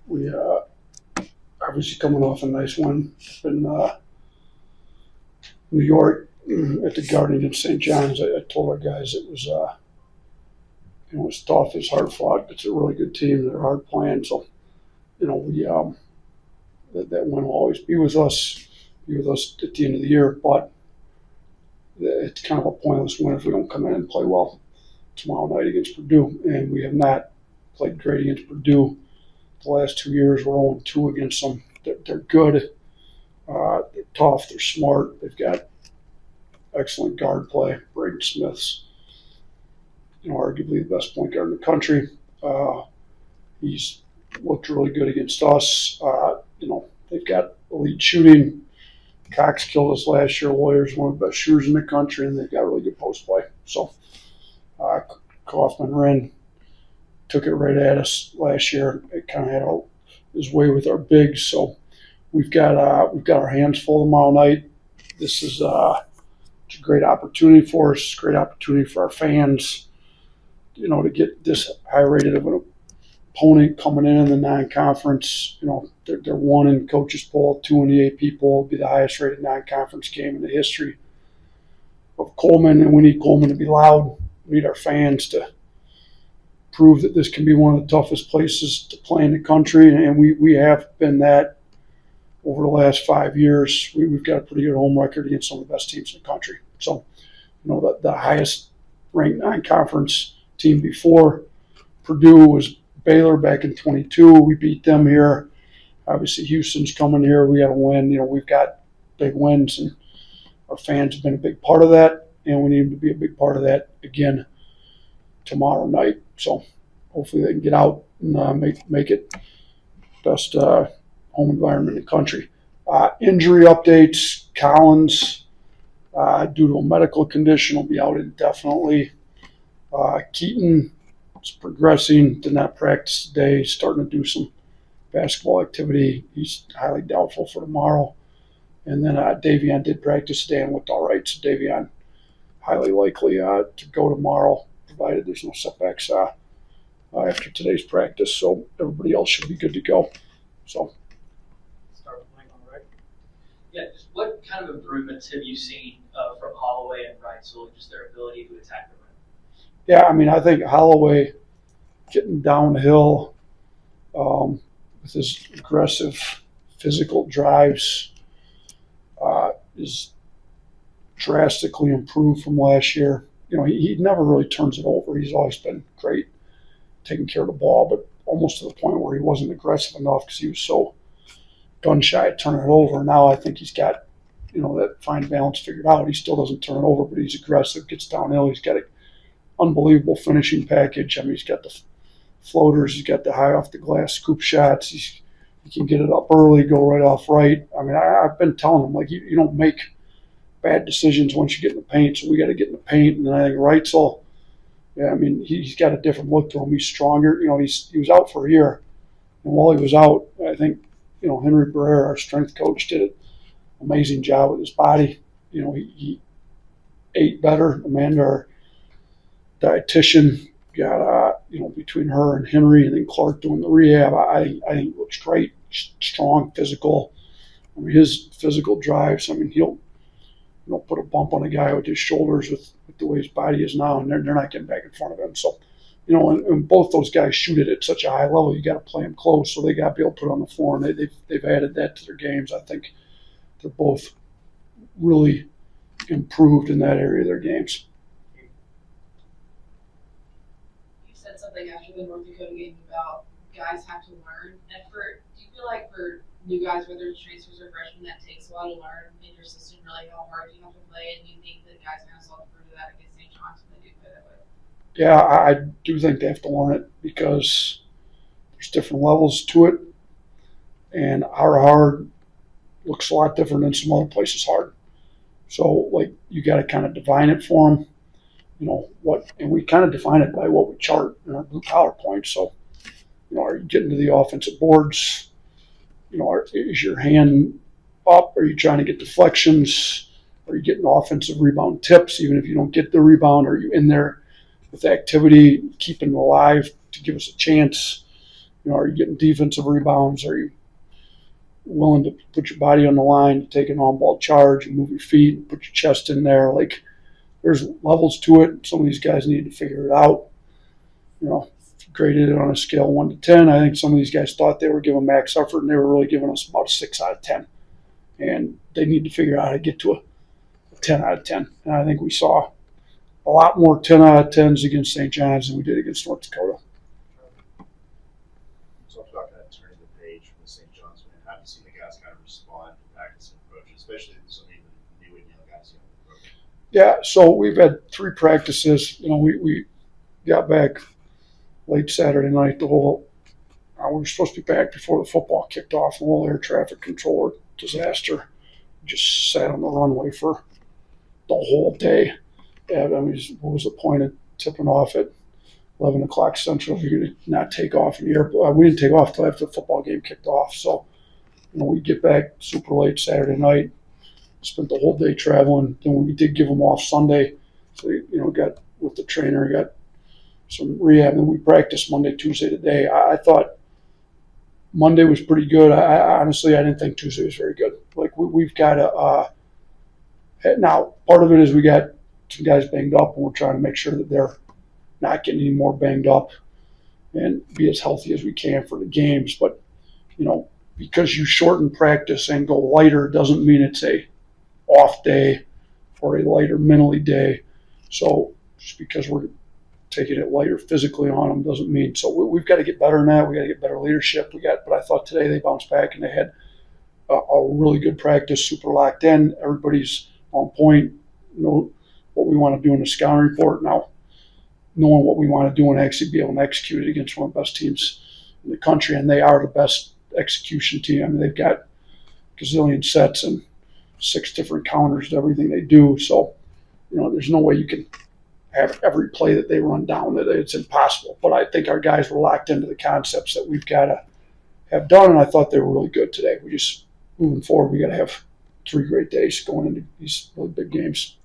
We obviously coming off a nice win in New York at the Garden against St. John's. I told our guys it was it was tough. It's hard fought. It's a really good team. They're hard playing. So we that win will always be with us at the end of the year. But it's kind of a pointless win if we don't come in and play well tomorrow night against Purdue. And we have not played great against Purdue the last 2 years. We're 0-2 against them. They're good. They're tough. They're smart. They've got excellent guard play. Braden Smith's, arguably the best point guard in the country. He's looked really good against us. They've got elite shooting. Cox killed us last year. Lawyer's one of the best shooters in the country, and they've got really good post play. So Kaufman took it right at us last year. It kind of had his way with our bigs. So we've got our hands full tomorrow night. This is it's a great opportunity for us. Great opportunity for our fans. To get this high rated of an opponent coming in the non-conference. They're 1 in coaches poll, 2 in the AP poll. It'll be the highest rated non-conference game in the history of Coleman, and we need Coleman to be loud. We need our fans to prove that this can be one of the toughest places to play in the country, and we have been that over the last 5 years. We've got a pretty good home record against some of the best teams in the country. So, the highest ranked non-conference team before Purdue was Baylor back in 22. We beat them here. Obviously, Houston's coming here. We got to win. We've got big wins, and our fans have been a big part of that, and we need them to be a big part of that again tomorrow night. So hopefully they can get out and make it best home environment in the country. Injury updates: Collins, due to a medical condition, will be out indefinitely. Keaton is progressing, did not practice today, starting to do some basketball activity. He's highly doubtful for tomorrow. And then Davion did practice today and looked all right. So Davion highly likely to go tomorrow, provided there's no setbacks after today's practice. So everybody else should be good to go. So. Start with Mike on the right. Yeah, just what kind of improvements have you seen from Holloway and Reitzel, just their ability to attack the rim? Yeah, I think Holloway getting downhill with his aggressive physical drives is drastically improved from last year. He never really turns it over. He's always been great taking care of the ball, but almost to the point where he wasn't aggressive enough because he was so gun shy at turning it over. Now I think he's got that fine balance figured out. He still doesn't turn it over, but he's aggressive, gets downhill. He's got an unbelievable finishing package. He's got the floaters. He's got the high off the glass scoop shots. He can get it up early, go right off right. I've been telling him, you don't make bad decisions once you get in the paint, so we got to get in the paint. And I think Reitzel, he's got a different look to him. He's stronger. He was out for a year. And while he was out, I think, Henry Barrera, our strength coach, did an amazing job with his body. He ate better. Amanda, our dietitian, got between her and Henry and then Clark doing the rehab, I think he looks great, strong, physical. His physical drives, he'll put a bump on a guy with his shoulders with the way his body is now, and they're not getting back in front of him. So, and both those guys shoot it at such a high level, you got to play them close, so they got to be able to put it on the floor, and they've added that to their games. I think they're both really improved in that area of their games. Something after the North Dakota game about guys have to learn effort. Do you feel like for new guys, whether it's transfers or freshmen, that takes a while to learn in your system, really how hard you have to play? And do you think that guys kind of saw the fruit of that against St. John's when they do play that way? Yeah, I do think they have to learn it because there's different levels to it, and our hard looks a lot different than some other places hard. So, you got to kind of divine it for them. And we kind of define it by what we chart in our blue collar points. So, are you getting to the offensive boards? Is your hand up? Are you trying to get deflections? Are you getting offensive rebound tips, even if you don't get the rebound? Are you in there with activity, keeping them alive to give us a chance? Are you getting defensive rebounds? Are you willing to put your body on the line to take an on-ball charge and move your feet and put your chest in there? Like, there's levels to it. Some of these guys need to figure it out. If you graded it on a scale of 1 to 10, I think some of these guys thought they were giving max effort, and they were really giving us about a 6 out of 10. And they need to figure out how to get to a 10 out of 10. And I think we saw a lot more 10 out of 10s against St. John's than we did against North Dakota. Talked about kind of turning the page from the St. John's win. How have you seen the guys kind of respond to practice and approaches, especially some of the new and young guys in the program? Yeah, so we've had 3 practices. We got back late Saturday night. We were supposed to be back before the football kicked off. A little air traffic controller disaster. Just sat on the runway for the whole day. And what was the point of tipping off at 11 o'clock Central? You're going to not take off in the airport. We didn't take off until after the football game kicked off. So, we get back super late Saturday night. Spent the whole day traveling. Then we did give them off Sunday. So, got with the trainer, got some rehab. And we practiced Monday, Tuesday today. I thought Monday was pretty good. I honestly, I didn't think Tuesday was very good. Like, we've got to now, part of it is we got some guys banged up, and we're trying to make sure that they're not getting any more banged up and be as healthy as we can for the games. But, because you shorten practice and go lighter doesn't mean it's a off day or a lighter mentally day. So just because we're taking it lighter physically on them doesn't mean. So we've got to get better in that. We got to get better leadership. But I thought today they bounced back and they had a really good practice, super locked in. Everybody's on point. Know what we want to do in the scouting report. Now, knowing what we want to do and actually be able to execute it against one of the best teams in the country, and they are the best execution team. I mean, they've got a gazillion sets and 6 different counters to everything they do. So, there's no way you can have every play that they run down. It's impossible. But I think our guys were locked into the concepts that we've got to have done, and I thought they were really good today. We just, moving forward, we got to have 3 great days going into these really big games.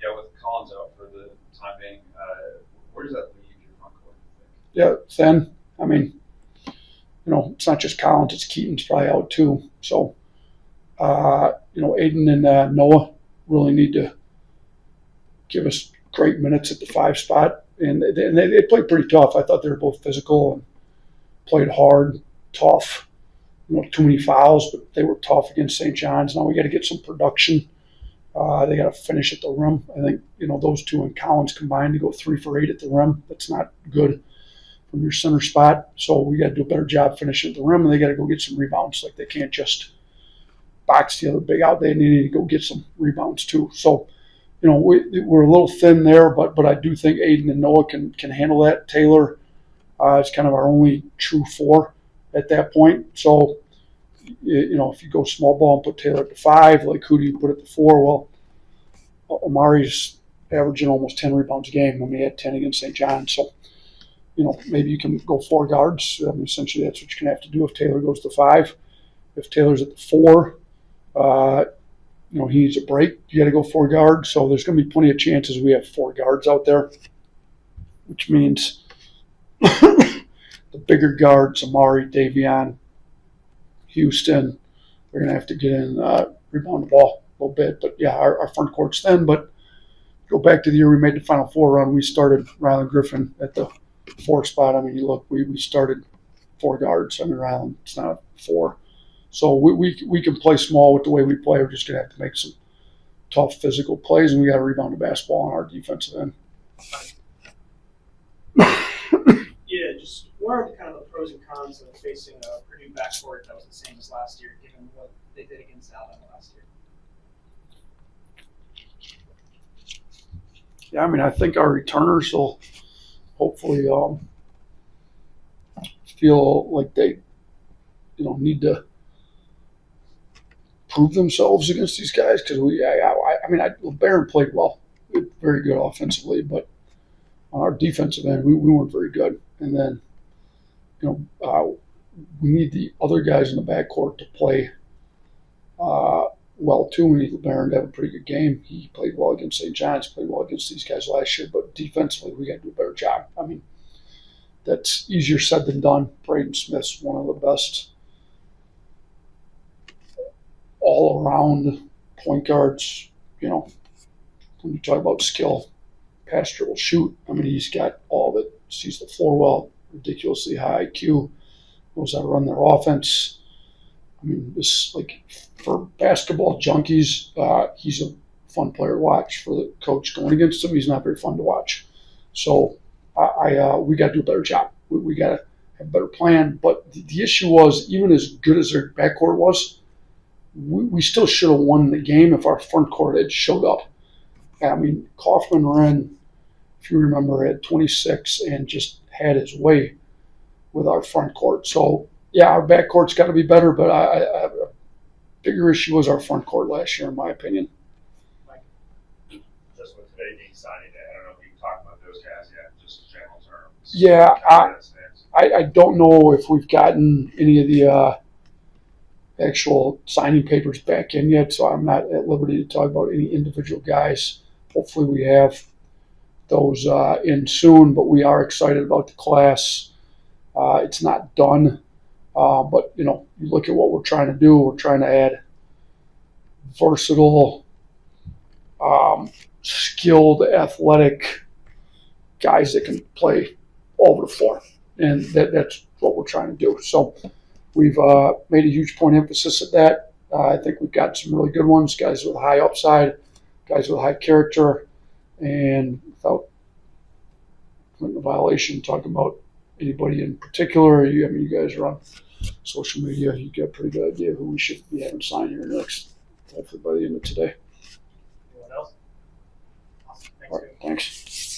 Yeah, with Collins out for the time being, where does that leave your front court? Yeah, thin. I mean, it's not just Collins, it's Keaton's probably out too. So, Aiden and Noah really need to give us great minutes at the 5 spot. And they played pretty tough. I thought they were both physical and played hard, tough. Too many fouls, but they were tough against St. John's. Now we got to get some production. They got to finish at the rim. I think, those 2 and Collins combined to go 3 for 8 at the rim. That's not good from your center spot. So we got to do a better job finishing at the rim, and they got to go get some rebounds. Like, they can't just box the other big out. They need to go get some rebounds too. So, we're a little thin there, but I do think Aiden and Noah can handle that. Taylor is kind of our only true 4 at that point. So, if you go small ball and put Taylor at the 5, like, who do you put at the 4? Well, Omari's averaging almost 10 rebounds a game when he had 10 against St. John's. So, maybe you can go 4 guards. I mean, essentially that's what you're going to have to do if Taylor goes to 5. If Taylor's at the 4, he needs a break. You got to go 4 guards. So there's going to be plenty of chances we have 4 guards out there, which means the bigger guards, Amari, Davion, Houston, they're going to have to get in, rebound the ball a little bit. But, yeah, our front court's thin. But go back to the year we made the Final Four run, we started Rylan Griffin at the 4 spot. I mean, you look, we started 4 guards. I mean, Rylan's not 4. So we can play small with the way we play. We're just going to have to make some tough physical plays, and we got to rebound the basketball on our defensive end. Yeah, just what are the kind of the pros and cons of facing a Purdue backcourt that was the same as last year, given what they did against Alabama last year? Yeah, I mean, I think our returners will hopefully feel like they, need to prove themselves against these guys, because LeBaron played well, very good offensively, but on our defensive end, we weren't very good. And then, we need the other guys in the backcourt to play well too. We need LeBaron to have a pretty good game. He played well against St. John's, played well against these guys last year, but defensively we got to do a better job. I mean, that's easier said than done. Braden Smith's one of the best all-around point guards. You know, when you talk about skill, pass, dribble, shoot. I mean, he's got all of it. Sees the floor well, ridiculously high IQ, knows how to run their offense. I mean, this, like, for basketball junkies, he's a fun player to watch. For the coach going against him, he's not very fun to watch. So we got to do a better job. We got to have a better plan. But the issue was, even as good as their backcourt was, we still should have won the game if our front court had showed up. I mean, Kaufman ran, if you remember, at 26 and just had his way with our front court. So, yeah, our backcourt's got to be better, but a bigger issue was our front court last year, in my opinion. Just with today being signing day, I don't know if you can talk about those guys yet, just in general terms. Yeah, I don't know if we've gotten any of the actual signing papers back in yet, so I'm not at liberty to talk about any individual guys. Hopefully we have those in soon, but we are excited about the class. It's not done, but you look at what we're trying to do. We're trying to add versatile, skilled, athletic guys that can play all over the floor, and that's what we're trying to do. So we've made a huge point of emphasis at that. I think we've got some really good ones, guys with high upside, guys with high character, and without putting a violation, talking about anybody in particular. You guys are on social media. You get a pretty good idea who we should be having sign here next, hopefully by the end of today. Anyone else? Awesome. Thanks, All right, thanks.